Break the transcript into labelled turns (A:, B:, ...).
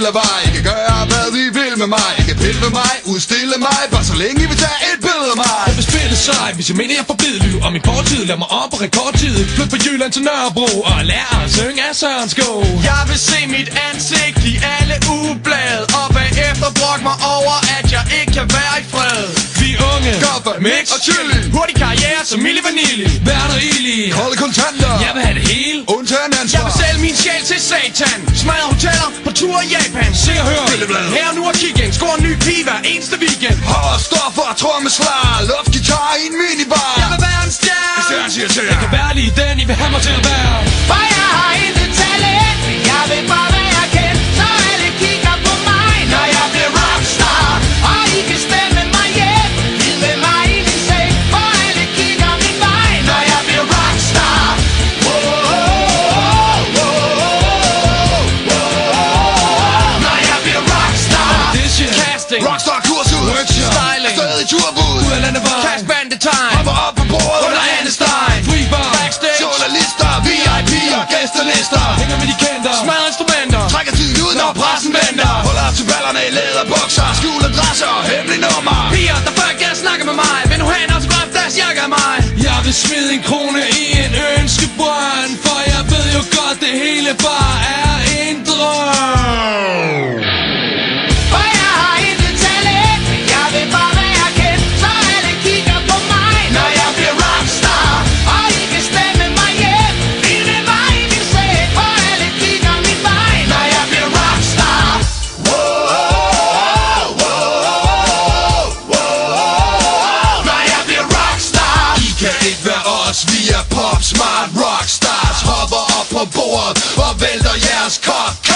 A: stille vej. I kan gøre hvad I vil med mig. I kan pille med mig, udstille mig, bare så længe I vil tage et billede af mig.
B: Jeg vil spille sej, hvis jeg mener jeg får bedeliv. Og min fortid lader mig op på rekordtid. Flyt fra Jylland til Nørrebro og lær at synge af Søren Skov.
C: Jeg vil se mit ansigt i alle ugeblade, og bagefter brokke mig over, at jeg ikke kan være i fred.
B: Vi unge,
A: Kaffe,
B: mix
A: og chili.
C: Hurtig karriere som Milli Vanilli.
B: Værter Ili,
A: Kolde kontanter.
B: jeg vil have det hele.
A: Undtagen
C: Jeg
A: ansvar.
C: vil sælge min sjæl til satan. Smadre hoteller på tur i Japan.
B: Se og hør,
C: Her nu og kig ind. Score en ny pige hver eneste weekend.
A: Hård stoffer, trommeslag, luftgitar i en minibar.
C: Jeg vil være en stjerne.
A: Stjerne siger til
B: jeg kan være lige den, I vil have mig til at være.
D: For jeg har intet talent, jeg vil bare være kendt, så alle kigger på mig, når jeg bliver rockstar. Og I kan stemme mig hjem, ned med mig i min seng, for alle kigger min vej, når jeg bliver rockstar. Når jeg bliver rockstar.
B: Audition,
C: Casting.
A: Rockstar kursus.
B: Workshop.
C: Styling.
A: Stadig turbud.
B: ud af landevej.
C: Cash Bandit time.
A: Hopper op på bordet
C: Under Annestein.
B: Free bar,
C: Backstage.
A: Journalister, VIP og gæstelister.
B: hænger med de kendte.
C: Smadre instrumenter.
A: Trækker tiden ud, når pressen venter. Holder til ballerne i læderbukser. Skjul adresser og hemmelige nummer.
C: Piger, der før gerne snakke med mig. Vil du have en autograf, deres jakke af mig?
B: Jeg vil smide en krone i en ønskebrønd, for jeg ved jo godt, det hele bare er en drøm.
D: For jeg har intet talent, jeg vil bare være kendt, så alle kigger på mig, når jeg bliver rockstar. Og I kan stemme mig hjem, ned med mig i min seng, for alle kigger min vej, når jeg bliver rockstar. Når jeg bliver rockstar.
A: I kan ikke være os, vi er pop smart rockstars. Hopper op på bordet og vælter jeres kop.